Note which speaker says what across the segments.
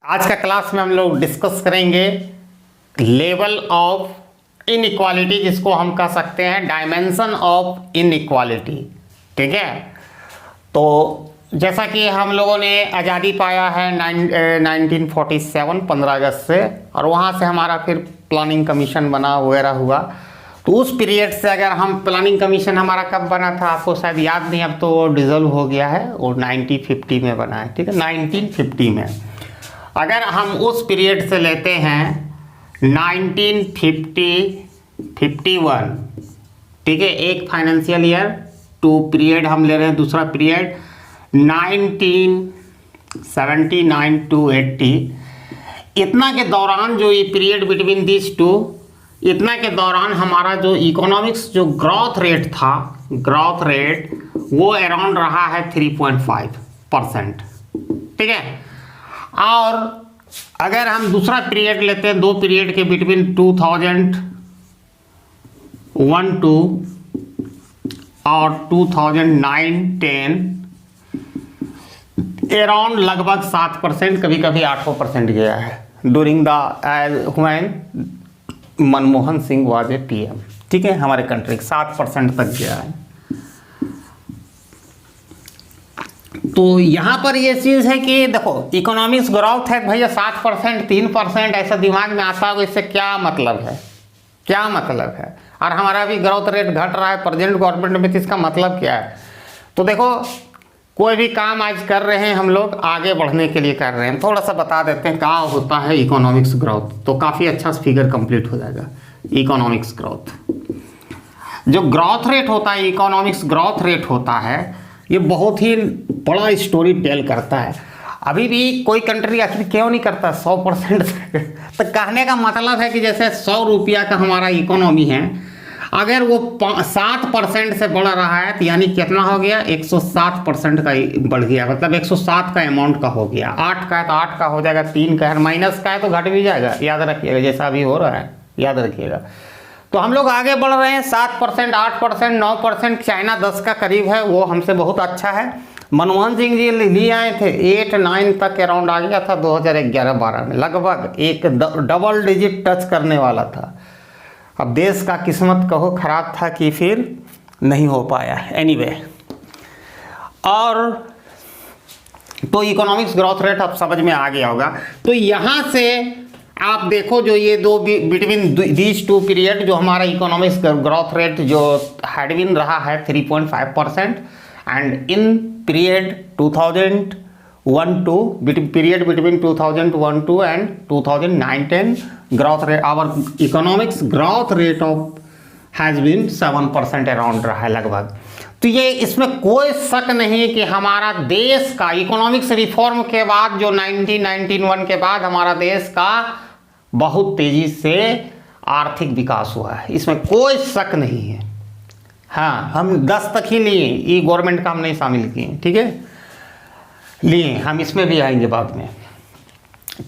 Speaker 1: आज का क्लास में हम लोग डिस्कस करेंगे लेवल ऑफ इनइक्वालिटी, जिसको हम कह सकते हैं डायमेंशन ऑफ इनइक्वालिटी। ठीक है, तो जैसा कि हम लोगों ने आज़ादी पाया है 1947 15 अगस्त से, और वहाँ से हमारा फिर प्लानिंग कमीशन बना वगैरह हुआ। तो उस पीरियड से अगर हम प्लानिंग कमीशन हमारा कब बना था आपको शायद याद नहीं, अब तो डिज़ोल्व हो गया है, वो 1950 में बना है। ठीक है, 1950 में। अगर हम उस पीरियड से लेते हैं 1951, ठीक है, एक फाइनेंशियल ईयर, 2 पीरियड हम ले रहे हैं, दूसरा पीरियड 1979 to 80, इतना के दौरान जो ये पीरियड बिटवीन दिस टू, इतना के दौरान हमारा जो इकोनॉमिक्स जो ग्रोथ रेट था, ग्रोथ रेट वो अराउंड रहा है 3.5%। ठीक है, और अगर हम दूसरा पीरियड लेते हैं, 2 पीरियड के बिटवीन 2001 टू और 2009-10, अराउंड लगभग 7%, कभी कभी 8% गया है during the when Manmohan Singh was A PM. ठीक है, हमारे कंट्री 7% तक गया है। तो यहाँ पर ये चीज़ है कि देखो इकोनॉमिक्स ग्रोथ है भैया 7%, 3%, ऐसा दिमाग में आता होगा, इससे क्या मतलब है, क्या मतलब है? और हमारा भी ग्रोथ रेट घट रहा है प्रेजेंट गवर्नमेंट में, तो इसका मतलब क्या है? तो देखो कोई भी काम आज कर रहे हैं हम लोग, आगे बढ़ने के लिए कर रहे हैं, थोड़ा सा बता देते हैं क्या होता है इकोनॉमिक्स ग्रोथ, तो काफ़ी अच्छा फिगर कंप्लीट हो जाएगा। इकोनॉमिक्स ग्रोथ, जो ग्रोथ रेट होता है, इकोनॉमिक्स ग्रोथ रेट होता है, ये बहुत ही बड़ा स्टोरी टेल करता है। अभी भी कोई कंट्री आखिर क्यों नहीं करता 100%? तो कहने का मतलब है कि जैसे 100 रुपया का हमारा इकोनॉमी है, अगर वो 7% से बढ़ रहा है तो यानी कितना हो गया, 107% का बढ़ गया, मतलब 107 का अमाउंट का हो गया। 8 का है तो 8 का हो जाएगा, 3 का है, माइनस का है तो घट भी जाएगा, याद रखिएगा, जैसा अभी हो रहा है याद रखिएगा। तो हम लोग आगे बढ़ रहे हैं, 7%, 8%, 9%, चाइना 10 का करीब है, वो हमसे बहुत अच्छा है। मनमोहन सिंह जी लिए आए थे 8-9 तक अराउंड आ गया था 2011-12 में, लगभग एक डबल डिजिट टच करने वाला था। अब देश का किस्मत कहो खराब था कि फिर नहीं हो पाया। एनीवे, और तो इकोनॉमिक्स ग्रोथ रेट अब समझ में आ गया होगा। तो यहाँ से आप देखो जो ये दो बिटवीन दीज 2 पीरियड जो हमारा इकोनॉमिक्स ग्रोथ रेट जो हैड बीन रहा है 3.5%, and in period 2001 to period between 2001 to and 2009-10 growth rate, our economics growth rate of has been 7% around रहा है लगभग। तो ये इसमें कोई शक नहीं कि हमारा देश का इकोनॉमिक्स रिफॉर्म के बाद जो 1991 के बाद हमारा देश का बहुत तेजी से आर्थिक विकास हुआ है, इसमें कोई शक नहीं है। हाँ, हम 10 तक ही लिए, ये गवर्नमेंट का हम नहीं शामिल किए, ठीक है, लिए, हम इसमें भी आएंगे बाद में।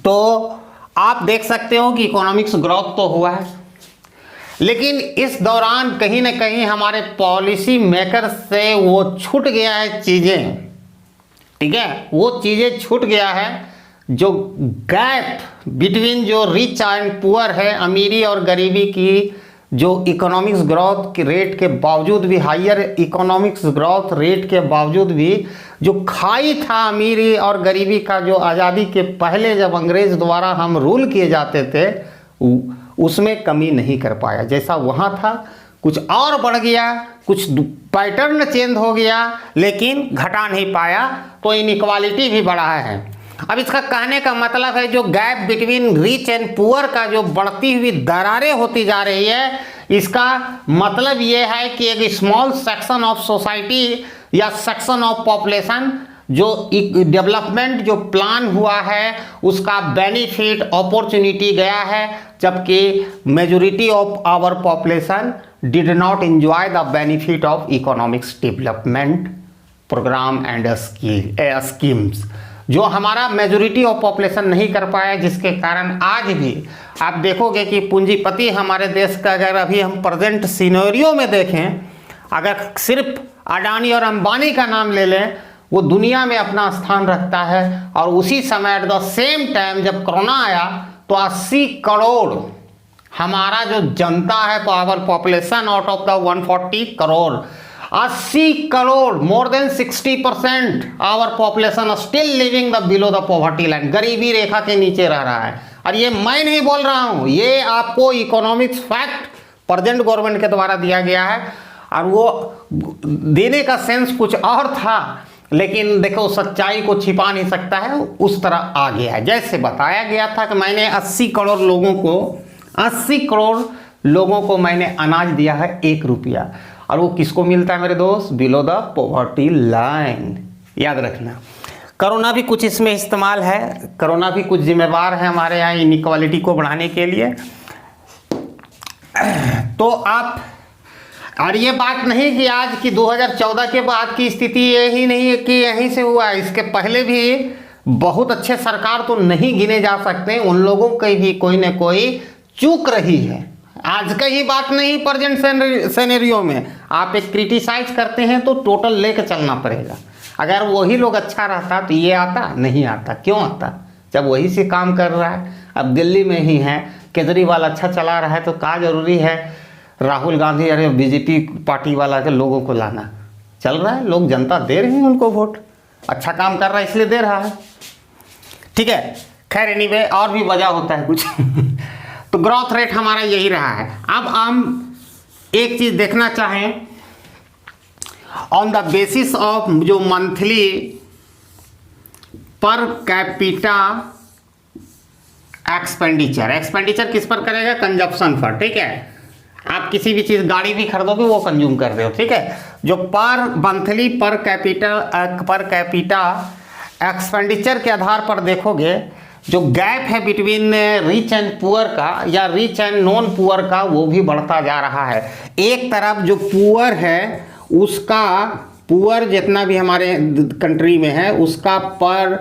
Speaker 1: तो आप देख सकते हो कि इकोनॉमिक्स ग्रोथ तो हुआ है, लेकिन इस दौरान कहीं ना कहीं हमारे पॉलिसी मेकर से वो छूट गया है चीज़ें। ठीक है, वो चीज़ें छूट गया है, जो गैप बिटवीन जो रिच एंड पुअर है, अमीरी और गरीबी की, जो इकोनॉमिक्स ग्रोथ के रेट के बावजूद भी, हायर इकोनॉमिक्स ग्रोथ रेट के बावजूद भी जो खाई था अमीरी और गरीबी का, जो आज़ादी के पहले जब अंग्रेज द्वारा हम रूल किए जाते थे, उसमें कमी नहीं कर पाया। जैसा वहाँ था कुछ और बढ़ गया, कुछ पैटर्न चेंज हो गया, लेकिन घटा नहीं पाया, तो इनइक्वालिटी भी बढ़ा है। अब इसका कहने का मतलब है जो gap between rich and poor का जो बढ़ती हुई दरारें होती जा रही है, इसका मतलब ये है कि एक स्मॉल सेक्शन ऑफ सोसाइटी या सेक्शन ऑफ पॉपुलेशन जो डेवलपमेंट जो प्लान हुआ है उसका बेनिफिट अपॉर्चुनिटी गया है, जबकि majority of our population did not enjoy the benefit of economics development program and schemes, जो हमारा मेजॉरिटी ऑफ पॉपुलेशन नहीं कर पाया, जिसके कारण आज भी आप देखोगे कि पूंजीपति हमारे देश का, अगर अभी हम प्रेजेंट सिनेरियो में देखें, अगर सिर्फ अडानी और अंबानी का नाम ले लें, वो दुनिया में अपना स्थान रखता है। और उसी समय एट द सेम टाइम जब कोरोना आया तो 80 करोड़ हमारा जो जनता है, power population out of the 140 crore, 80 crore, more than 60% our population still living the below the poverty line, गरीबी रेखा के नीचे रह रहा है। और ये मैं नहीं बोल रहा हूँ, ये आपको इकोनॉमिक्स फैक्ट प्रेजेंट गवर्नमेंट के द्वारा दिया गया है। और वो देने का सेंस कुछ और था, लेकिन देखो सच्चाई को छिपा नहीं सकता है, उस तरह आ गया है। जैसे बताया गया था कि मैंने 80 करोड़ लोगों को मैंने अनाज दिया है 1 रुपया, और वो किसको मिलता है मेरे दोस्त? Below the poverty line. याद रखना, कोरोना भी कुछ इसमें इस्तेमाल है, कोरोना भी कुछ जिम्मेवार है हमारे यहाँ इनइक्वालिटी को बढ़ाने के लिए। तो आप, और ये बात नहीं कि आज की 2014 के बाद की स्थिति यही नहीं है कि यहीं से हुआ है, इसके पहले भी बहुत अच्छे सरकार तो नहीं गिने जा सकते, उन लोगों की भी कोई ना कोई चूक रही है। आज का ही बात नहीं, प्रेजेंट सिनेरियो में आप एक क्रिटिसाइज करते हैं तो टोटल लेके चलना पड़ेगा। अगर वही लोग अच्छा रहता तो ये आता नहीं आता। क्यों आता? जब वही से काम कर रहा है। अब दिल्ली में ही है, केजरीवाल अच्छा चला रहा है तो क्या जरूरी है राहुल गांधी अरे बीजेपी पार्टी वाला के लोगों को लाना? चल रहा है, लोग जनता दे रही है उनको वोट, अच्छा काम कर रहा है इसलिए दे रहा है। ठीक है, खैर एनीवे और भी वजह होता है कुछ तो ग्रोथ रेट हमारा यही रहा है। अब हम एक चीज देखना चाहें ऑन द बेसिस ऑफ जो मंथली पर कैपिटा एक्सपेंडिचर किस पर करेगा? कंजप्शन पर। ठीक है, आप किसी भी चीज, गाड़ी भी खरीदोगे वो कंज्यूम कर रहे हो। ठीक है, जो पर मंथली पर कैपिटा एक्सपेंडिचर के आधार पर देखोगे, जो गैप है बिटवीन रिच एंड पुअर का या रिच एंड नॉन पुअर का, वो भी बढ़ता जा रहा है। एक तरफ जो पुअर है उसका, पुअर जितना भी हमारे कंट्री में है उसका पर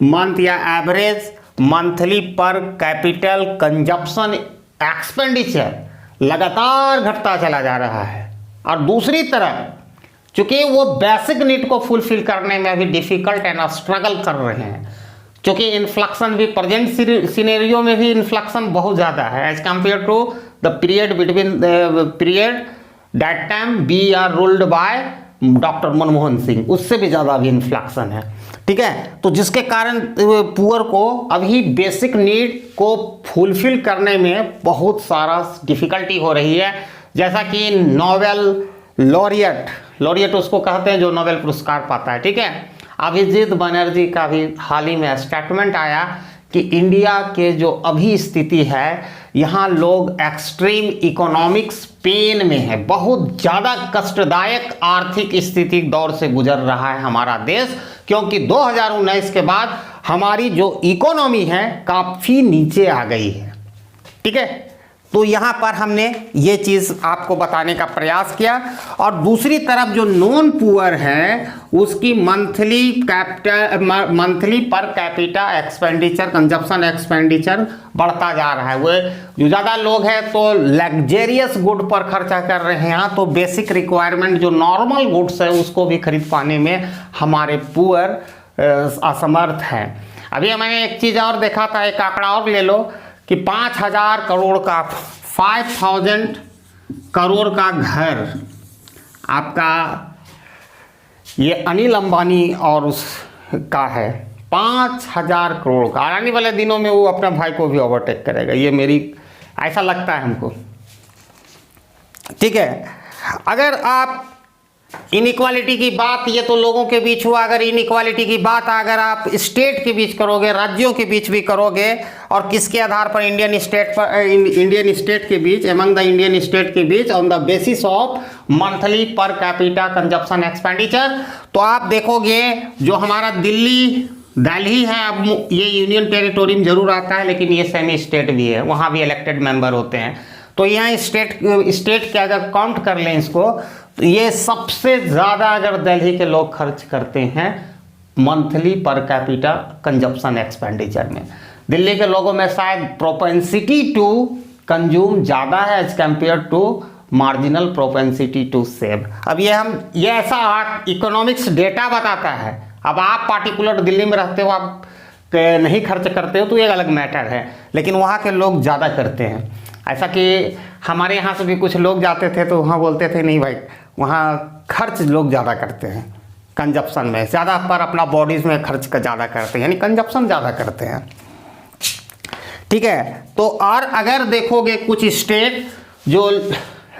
Speaker 1: मंथ या एवरेज मंथली पर कैपिटल कंजप्शन एक्सपेंडिचर लगातार घटता चला जा रहा है। और दूसरी तरफ चूंकि वो बेसिक नीड को फुलफिल करने में अभी डिफिकल्ट एंड स्ट्रगल कर रहे हैं, क्योंकि इन्फ्लेक्शन भी प्रेजेंट सिनेरियो में भी इन्फ्लेक्शन बहुत ज़्यादा है as compare to the period between period that time we are ruled by doctor Manmohan Singh, उससे भी ज़्यादा अभी इन्फ्लेक्शन है। ठीक है, तो जिसके कारण पुअर को अभी बेसिक नीड को फुलफिल करने में बहुत सारा डिफिकल्टी हो रही है। जैसा कि नोबेल लॉरियट उसको कहते हैं जो नोबेल पुरस्कार पाता है। ठीक है, अभिजीत बनर्जी का भी हाल ही में स्टेटमेंट आया कि इंडिया के जो अभी स्थिति है, यहाँ लोग एक्सट्रीम इकोनॉमिक्स पेन में है, बहुत ज़्यादा कष्टदायक आर्थिक स्थिति दौर से गुजर रहा है हमारा देश, क्योंकि 2019 के बाद हमारी जो इकोनॉमी है काफ़ी नीचे आ गई है। ठीक है, तो यहाँ पर हमने ये चीज़ आपको बताने का प्रयास किया। और दूसरी तरफ जो नॉन पुअर है उसकी monthly per capita expenditure consumption expenditure बढ़ता जा रहा है। वो जो ज़्यादा लोग हैं तो लग्जेरियस गुड पर खर्चा कर रहे हैं, तो बेसिक रिक्वायरमेंट जो नॉर्मल गुड्स है उसको भी खरीद पाने में हमारे पुअर असमर्थ हैं। अभी मैंने एक चीज़ और देखा था, एक आंकड़ा और ले लो कि 5,000 करोड़ का 5,000 करोड़ का घर आपका ये अनिल अंबानी और उसका है 5,000 करोड़ का। आने वाले दिनों में वो अपना भाई को भी ओवरटेक करेगा, ये मेरी ऐसा लगता है हमको। ठीक है, अगर आप इनइक्वालिटी की बात, ये तो लोगों के बीच हुआ, अगर इनइक्वालिटी की बात अगर आप स्टेट के बीच करोगे, राज्यों के बीच भी करोगे, और किसके आधार पर? इंडियन स्टेट के बीच, एमंग द इंडियन स्टेट के बीच on the basis of monthly per capita consumption expenditure, तो आप देखोगे जो हमारा दिल्ली है, अब ये यूनियन टेरिटोरी में जरूर आता है लेकिन ये सेमी स्टेट भी है, वहाँ भी इलेक्टेड मेंबर होते हैं। तो यहाँ स्टेट के अगर काउंट कर लें इसको, तो ये सबसे ज़्यादा अगर दिल्ली के लोग खर्च करते हैं monthly per capita consumption expenditure में। दिल्ली के लोगों में शायद प्रोपेंसिटी टू कंज्यूम ज़्यादा है as compare to marginal propensity to save. अब ये ऐसा इकोनॉमिक्स डेटा बताता है, अब आप पार्टिकुलर दिल्ली में रहते हो, आप नहीं खर्च करते हो तो ये अलग मैटर है, लेकिन वहाँ के लोग ज़्यादा करते हैं। ऐसा कि हमारे यहाँ से भी कुछ लोग जाते थे तो वहाँ बोलते थे नहीं भाई, वहाँ खर्च लोग ज़्यादा करते हैं, कंजप्शन में ज़्यादा पर अपना बॉडीज़ में खर्च का ज़्यादा करते हैं, यानी कंजप्शन ज़्यादा करते हैं। ठीक है, तो और अगर देखोगे कुछ स्टेट जो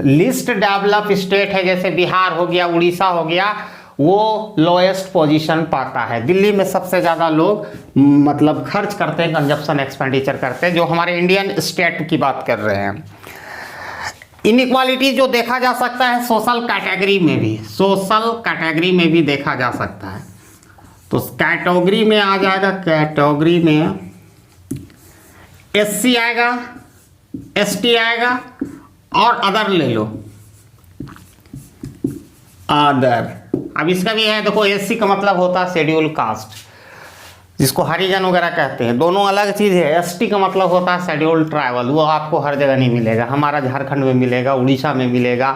Speaker 1: लिस्ट डेवलप स्टेट है, जैसे बिहार हो गया, उड़ीसा हो गया, वो लोएस्ट पोजीशन पाता है। दिल्ली में सबसे ज़्यादा लोग मतलब खर्च करते हैं, कंजप्शन एक्सपेंडिचर करते हैं, जो हमारे इंडियन स्टेट की बात कर रहे हैं। इनइक्वालिटी जो देखा जा सकता है सोशल कैटेगरी में भी, सोशल कैटेगरी में भी देखा जा सकता है। तो कैटेगरी में आ जाएगा, कैटेगरी में एससी आएगा, एसटी आएगा और अदर ले लो, अदर। अब इसका भी है, देखो एससी का मतलब होता है शेड्यूल कास्ट, जिसको हरिजन वगैरह कहते हैं, दोनों अलग चीज़ है। एसटी का मतलब होता है शेड्यूल ट्राइबल, वो आपको हर जगह नहीं मिलेगा, हमारा झारखंड में मिलेगा, उड़ीसा में मिलेगा,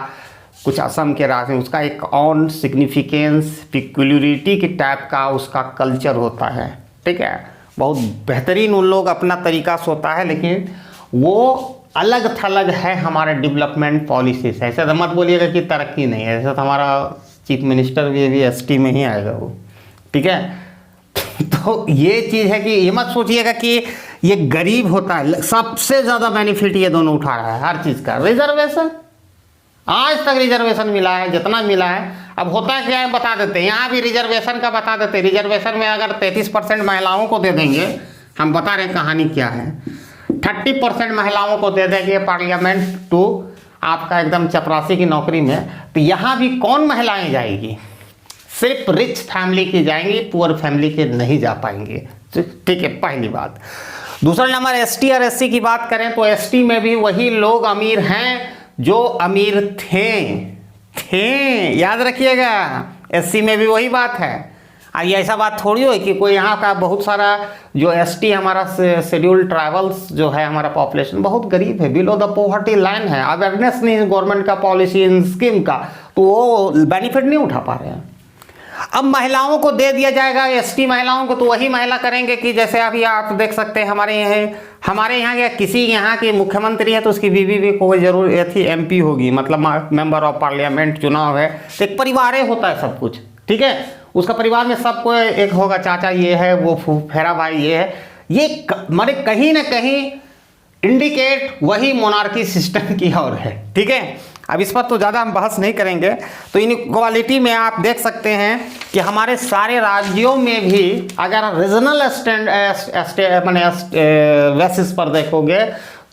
Speaker 1: कुछ असम के राज्य में, उसका एक ऑन सिग्निफिकेंस पिक्युलरिटी के टाइप का उसका कल्चर होता है। ठीक है, बहुत बेहतरीन उन लोग अपना तरीका से होता है, लेकिन वो अलग थलग है हमारे डेवलपमेंट पॉलिसी से। ऐसे तो मत बोलिएगा कि तरक्की नहीं है, ऐसा तो हमारा चीफ मिनिस्टर भी एसटी में ही आएगा वो। ठीक है, तो ये चीज़ है कि ये मत सोचिएगा कि ये गरीब होता है, सबसे ज़्यादा बेनिफिट ये दोनों उठा रहा है हर चीज़ का। रिजर्वेशन, आज तक रिजर्वेशन मिला है जितना मिला है। अब होता क्या है बता देते हैं, यहाँ भी रिजर्वेशन का बता देते हैं। रिजर्वेशन में अगर 33% महिलाओं को दे देंगे, हम बता रहे हैं कहानी क्या है, 30% महिलाओं को दे देंगे पार्लियामेंट टू आपका एकदम चपरासी की नौकरी में, तो यहाँ भी कौन महिलाएं जाएगी? सिर्फ रिच फैमिली की जाएंगी, पुअर फैमिली के नहीं जा पाएंगे। ठीक है, पहली बात। दूसरा नंबर एसटी और एससी की बात करें तो एसटी में भी वही लोग अमीर हैं जो अमीर थे, याद रखिएगा। एससी में भी वही बात है। ये ऐसा बात थोड़ी हो कि कोई यहाँ का बहुत सारा जो एसटी हमारा शेड्यूल ट्राइबल्स जो है, हमारा पॉपुलेशन बहुत गरीब है, बिलो द पॉवर्टी लाइन है, अवेयरनेस नहीं है गवर्नमेंट का पॉलिसी इन स्कीम का, तो वो बेनिफिट नहीं उठा पा रहे हैं। अब महिलाओं को दे दिया जाएगा, एसटी महिलाओं को, तो वही महिला करेंगे कि जैसे अभी आप देख सकते हैं हमारे यहाँ या किसी यहाँ के मुख्यमंत्री है तो उसकी बीवी भी कोई जरूर थी एमपी होगी, मतलब मेंबर ऑफ पार्लियामेंट चुनाव है, तो एक परिवार होता है सब कुछ। ठीक है, उसका परिवार में सबको एक होगा, चाचा ये है, वो फुफेरा भाई ये है, ये माने कहीं ना कहीं इंडिकेट वही मोनार्की सिस्टम की ओर है। ठीक है, अब इस पर तो ज़्यादा हम बहस नहीं करेंगे। तो इनइक्वालिटी में आप देख सकते हैं कि हमारे सारे राज्यों में भी अगर रीजनल बेसिस पर देखोगे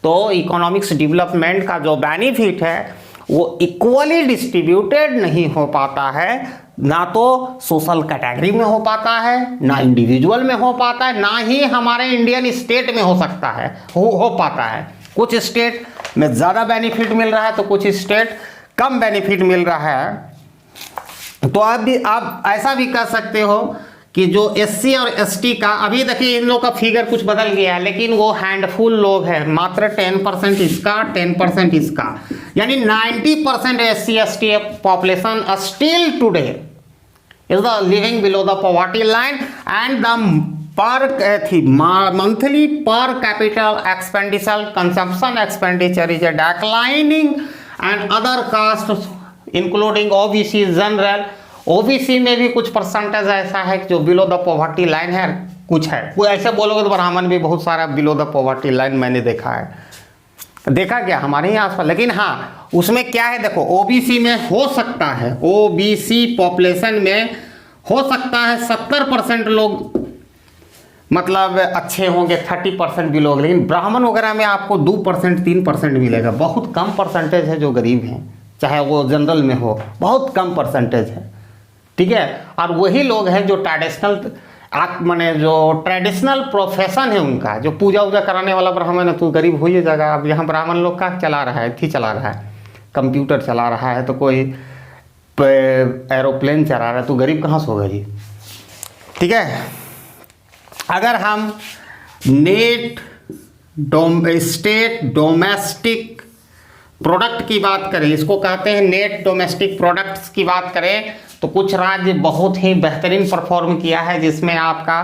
Speaker 1: तो इकोनॉमिक्स डेवलपमेंट का जो बेनिफिट है वो इक्वली डिस्ट्रीब्यूटेड नहीं हो पाता है, ना तो सोशल कैटेगरी में हो पाता है, ना इंडिविजुअल में हो पाता है, ना ही हमारे इंडियन स्टेट में हो सकता है, हो पाता है। कुछ स्टेट में ज़्यादा बेनिफिट मिल रहा है तो कुछ स्टेट कम बेनिफिट मिल रहा है। तो आप ऐसा भी कर सकते हो कि जो एससी और एसटी का, अभी देखिए इन लोग का फिगर कुछ बदल गया है, लेकिन वो हैंडफुल लोग हैं, मात्र 10% इसका, 10% इसका, यानी 90% SC ST population still today is the living below the poverty line and the monthly per capita expenditure consumption expenditure is a declining and other costs including OBC general। OBC में भी कुछ percentage ऐसा है जो below the poverty line है, कुछ है, कोई ऐसे बोलोगे तो ब्राह्मण भी बहुत सारा बिलो द पॉवर्टी लाइन मैंने देखा है। देखा क्या हमारे यहाँ आसपास, लेकिन हाँ उसमें क्या है देखो, ओबीसी में हो सकता है, ओबीसी पॉपुलेशन में हो सकता है 70% लोग मतलब अच्छे होंगे, 30% भी लोग, लेकिन ब्राह्मण वगैरह में आपको 2% 3% मिलेगा। बहुत कम परसेंटेज है जो गरीब हैं, चाहे वो जनरल में हो, बहुत कम परसेंटेज है। ठीक है, और वही लोग हैं जो माने जो ट्रेडिशनल प्रोफेशन है उनका, जो पूजा वूजा कराने वाला ब्राह्मण है तो गरीब हो ही जाएगा। अब यहाँ ब्राह्मण लोग का चला रहा है, चला रहा है, कंप्यूटर चला रहा है, तो कोई एरोप्लेन चला रहा है, तो गरीब कहाँ से होगा जी। ठीक है, अगर हम नेट स्टेट डोमेस्टिक प्रोडक्ट की बात करें, इसको कहते हैं नेट डोमेस्टिक प्रोडक्ट्स की बात करें, तो कुछ राज्य बहुत ही बेहतरीन परफॉर्म किया है, जिसमें आपका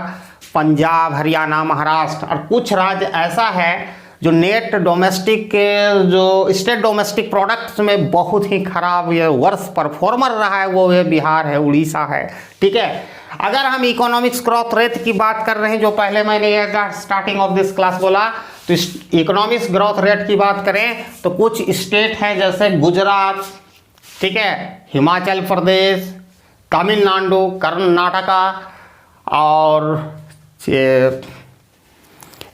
Speaker 1: पंजाब, हरियाणा, महाराष्ट्र, और कुछ राज्य ऐसा है जो नेट डोमेस्टिक के जो स्टेट डोमेस्टिक प्रोडक्ट्स में बहुत ही खराब ये वर्ष परफॉर्मर रहा है, वो है बिहार है, उड़ीसा है। ठीक है, अगर हम इकोनॉमिक्स ग्रोथ रेट की बात कर रहे हैं, जो पहले मैंने स्टार्टिंग ऑफ दिस क्लास बोला, तो इकोनॉमिक्स ग्रोथ रेट की बात करें तो कुछ स्टेट हैं जैसे गुजरात, ठीक है, हिमाचल प्रदेश, तमिलनाडु, कर्नाटका, और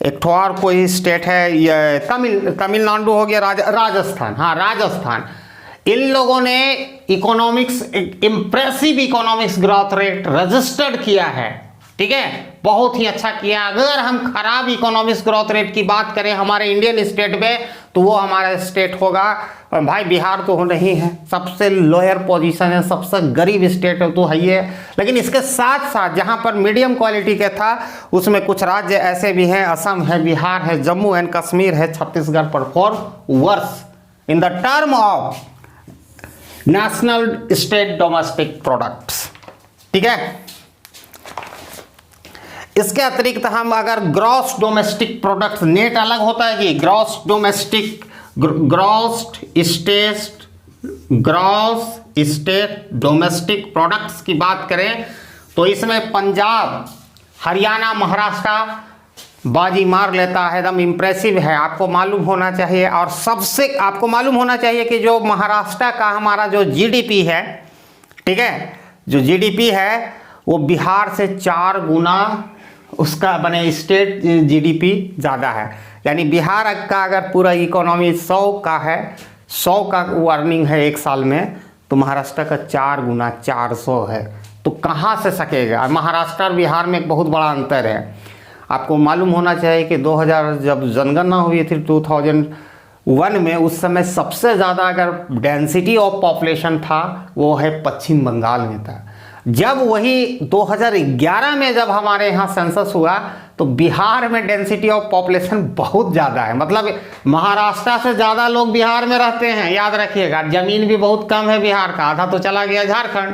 Speaker 1: एक ठो और कोई स्टेट है, ये तमिलनाडु हो गया, राजस्थान, हाँ राजस्थान, इन लोगों ने economics impressive economics growth rate registered किया है। ठीक है, बहुत ही अच्छा किया। अगर हम खराब इकोनॉमिक्स ग्रोथ रेट की बात करें हमारे इंडियन स्टेट में, तो वो हमारा स्टेट होगा भाई बिहार, तो नहीं है, सबसे लोअर पोजीशन है, सबसे गरीब स्टेट है तो है ये। लेकिन इसके साथ साथ जहाँ पर मीडियम क्वालिटी के था, उसमें कुछ राज्य ऐसे भी हैं, असम है, बिहार है, जम्मू एंड कश्मीर है, Chhattisgarh perform worse in the term of national state domestic products. ठीक है, इसके अतिरिक्त हम अगर ग्रॉस डोमेस्टिक प्रोडक्ट्स, नेट अलग होता है कि gross domestic, gross state domestic products की बात करें तो इसमें पंजाब, हरियाणा, महाराष्ट्र बाजी मार लेता है, एकदम इम्प्रेसिव है, आपको मालूम होना चाहिए। और सबसे आपको मालूम होना चाहिए कि जो महाराष्ट्र का हमारा जो जीडीपी है, ठीक है, जो जीडीपी है वो बिहार से 4 गुना उसका बने स्टेट जीडीपी ज़्यादा है। यानी बिहार का अगर पूरा इकोनॉमी 100 का है, 100 का वो अर्निंग है एक साल में, तो महाराष्ट्र का 4 गुना 400 है। तो कहाँ से सकेगा? महाराष्ट्र और बिहार में एक बहुत बड़ा अंतर है। आपको मालूम होना चाहिए कि 2000 जब जनगणना हुई थी 2001 में, उस समय सबसे ज़्यादा अगर डेंसिटी ऑफ पॉपुलेशन था वो है पश्चिम बंगाल में था। जब वही 2011 में जब हमारे यहाँ सेंसस हुआ तो बिहार में डेंसिटी ऑफ पॉपुलेशन बहुत ज़्यादा है, मतलब महाराष्ट्र से ज़्यादा लोग बिहार में रहते हैं, याद रखिएगा। ज़मीन भी बहुत कम है बिहार का, आधा तो चला गया झारखंड,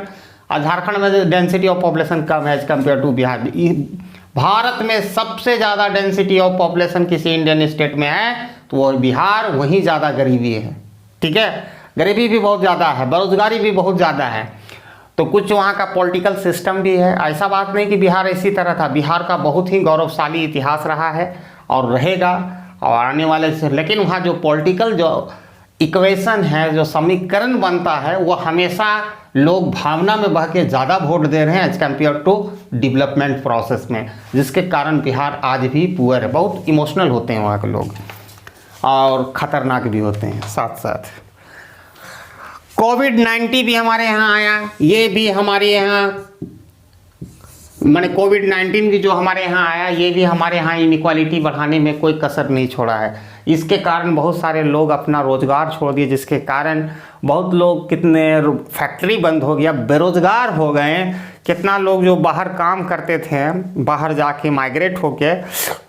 Speaker 1: और झारखंड में डेंसिटी ऑफ पॉपुलेशन कम है as compare to Bihar. Bharat में सबसे ज़्यादा डेंसिटी ऑफ पॉपुलेशन किसी इंडियन स्टेट में है तो वो बिहार, वहीं ज़्यादा गरीबी है। ठीक है, गरीबी भी बहुत ज़्यादा है, बेरोजगारी भी बहुत ज़्यादा है। तो कुछ वहाँ का पॉलिटिकल सिस्टम भी है, ऐसा बात नहीं कि बिहार इसी तरह था। बिहार का बहुत ही गौरवशाली इतिहास रहा है और रहेगा और आने वाले से, लेकिन वहाँ जो पॉलिटिकल जो इक्वेशन है, जो समीकरण बनता है, वो हमेशा लोग भावना में बह के ज़्यादा वोट दे रहे हैं as compare to development process में, जिसके कारण बिहार आज भी पुअर है। बहुत इमोशनल होते हैं वहाँ के लोग और ख़तरनाक भी होते हैं साथ साथ। कोविड-19 भी हमारे यहाँ आया, ये भी हमारे यहाँ मैंने कोविड-19 भी जो हमारे यहाँ आया, ये भी हमारे यहाँ इनइक्वालिटी बढ़ाने में कोई कसर नहीं छोड़ा है। इसके कारण बहुत सारे लोग अपना रोज़गार छोड़ दिए, जिसके कारण बहुत लोग, कितने फैक्ट्री बंद हो गया, बेरोज़गार हो गए। कितना लोग जो बाहर काम करते थे, बाहर जाके माइग्रेट होके,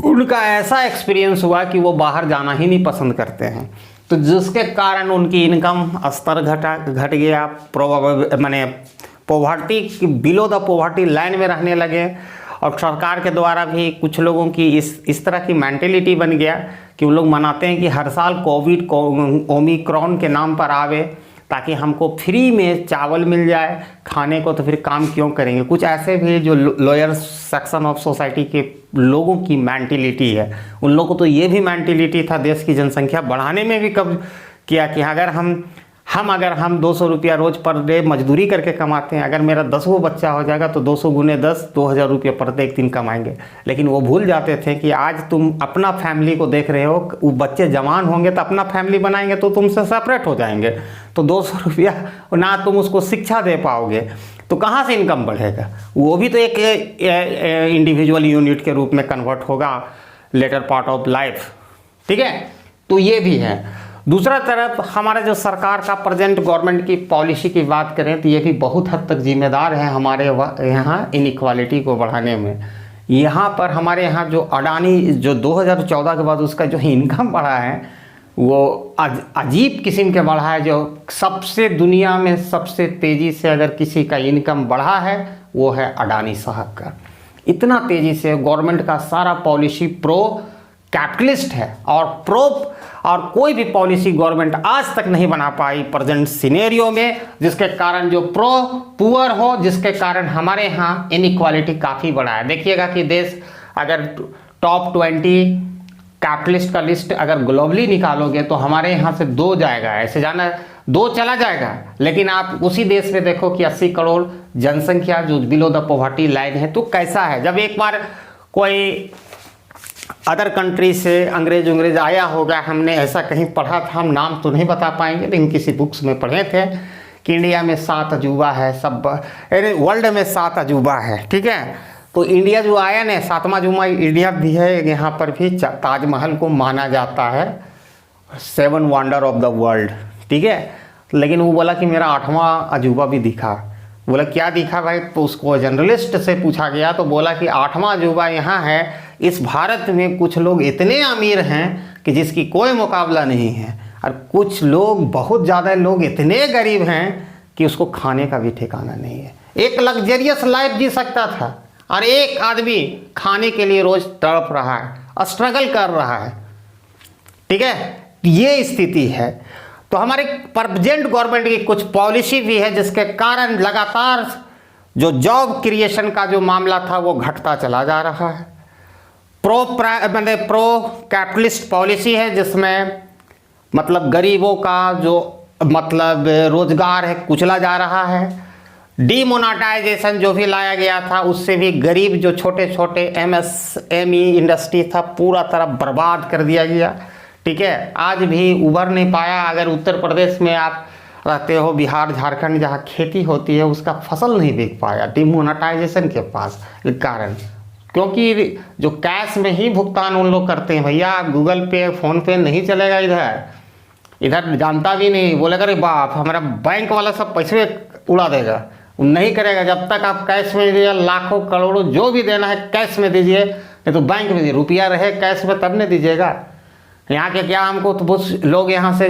Speaker 1: उनका ऐसा एक्सपीरियंस हुआ कि वो बाहर जाना ही नहीं पसंद करते हैं, तो जिसके कारण उनकी इनकम स्तर घट गया, माने poverty, below the poverty line में रहने लगे। और सरकार के द्वारा भी कुछ लोगों की इस तरह की मेंटेलिटी बन गया कि वो लोग मनाते हैं कि हर साल कोविड ओमिक्रॉन के नाम पर आवे ताकि हमको फ्री में चावल मिल जाए खाने को, तो फिर काम क्यों करेंगे। कुछ ऐसे भी जो लोअर सेक्शन ऑफ सोसाइटी के लोगों की मेंटेलिटी है, उन लोगों को तो ये भी मेंटेलिटी था देश की जनसंख्या बढ़ाने में भी कब किया कि अगर हम 200 रुपया रोज़ पर डे मजदूरी करके कमाते हैं, अगर मेरा 10वां बच्चा हो जाएगा तो 200 गुने 10 2000 रुपये प्रत्येक दिन कमाएंगे। लेकिन वो भूल जाते थे कि आज तुम अपना फैमिली को देख रहे हो, वो बच्चे जवान होंगे तो अपना फैमिली बनाएंगे तो तुमसे सेपरेट हो जाएंगे, तो 200 रुपया ना तुम उसको शिक्षा दे पाओगे, तो कहाँ से इनकम बढ़ेगा। वो भी तो एक इंडिविजुअल यूनिट के रूप में कन्वर्ट होगा लेटर पार्ट ऑफ लाइफ। ठीक है, तो ये भी है। दूसरा तरफ हमारा जो सरकार का प्रेजेंट गवर्नमेंट की पॉलिसी की बात करें तो ये भी बहुत हद तक जिम्मेदार है हमारे यहाँ इनइक्वालिटी को बढ़ाने में। यहाँ पर हमारे यहाँ जो अडानी, जो 2014 के बाद उसका जो इनकम बढ़ा है, वो अजीब किस्म के बढ़ा है। जो सबसे दुनिया में सबसे तेज़ी से अगर किसी का इनकम बढ़ा है वो है अडानी साहब का। इतना तेज़ी से गवर्नमेंट का सारा पॉलिसी प्रो कैपिटलिस्ट है और कोई भी पॉलिसी गवर्नमेंट आज तक नहीं बना पाई प्रेजेंट सिनेरियो में, जिसके कारण जो प्रो पुअर हो, जिसके कारण हमारे यहाँ इनइक्वालिटी काफ़ी बड़ा है। देखिएगा कि देश अगर टॉप 20 कैपिटलिस्ट का लिस्ट अगर ग्लोबली निकालोगे तो हमारे यहाँ से 2 जाएगा, ऐसे जाना 2 चला जाएगा। लेकिन आप उसी देश में देखो कि 80 करोड़ जनसंख्या जो बिलो द पॉवर्टी लाइन है, तो कैसा है। जब एक बार कोई अदर कंट्री से अंग्रेज आया होगा, हमने ऐसा कहीं पढ़ा था, हम नाम तो नहीं बता पाएंगे लेकिन किसी बुक्स में पढ़े थे कि इंडिया में 7 अजूबा है, सब वर्ल्ड में 7 अजूबा है, ठीक है। तो इंडिया जो आया ना, 7वां अजूबा इंडिया भी है। यहाँ पर भी ताजमहल को माना जाता है 7 वंडर ऑफ द वर्ल्ड, ठीक है। लेकिन वो बोला कि मेरा 8वां अजूबा भी दिखा। बोला क्या दिखा भाई? तो उसको जर्नलिस्ट से पूछा गया तो बोला कि 8वां अजूबा यहाँ है, इस भारत में कुछ लोग इतने अमीर हैं कि जिसकी कोई मुकाबला नहीं है, और कुछ लोग, बहुत ज़्यादा लोग इतने गरीब हैं कि उसको खाने का भी ठिकाना नहीं है। एक लग्जरियस लाइफ जी सकता था और एक आदमी खाने के लिए रोज तड़प रहा है, स्ट्रगल कर रहा है, ठीक है। ये स्थिति है। तो हमारे प्रेजेंट गवर्नमेंट की कुछ पॉलिसी भी है जिसके कारण लगातार जो जॉब क्रिएशन का जो मामला था वो घटता चला जा रहा है। प्रो कैपिटलिस्ट पॉलिसी है जिसमें मतलब गरीबों का जो मतलब रोजगार है कुचला जा रहा है। डीमोनेटाइजेशन जो भी लाया गया था उससे भी गरीब जो छोटे छोटे MSME इंडस्ट्री था पूरा तरह बर्बाद कर दिया गया, ठीक है। आज भी उभर नहीं पाया। अगर उत्तर प्रदेश में आप रहते हो, बिहार झारखंड जहाँ खेती होती है उसका फसल नहीं बिक पाया डीमोनेटाइजेशन के पास कारण, क्योंकि जो कैश में ही भुगतान उन लोग करते हैं। भैया गूगल पे फ़ोन पे नहीं चलेगा, इधर जानता भी नहीं, बोलेगा अरे बाप हमारा बैंक वाला सब पैसे उड़ा देगा, नहीं करेगा। जब तक आप कैश में दीजिए, लाखों करोड़ों जो भी देना है कैश में दीजिए, नहीं तो बैंक में दीजिए। रुपया रहे कैश में तब नहीं दीजिएगा। यहाँ के क्या हमको तो बहुत लोग यहाँ से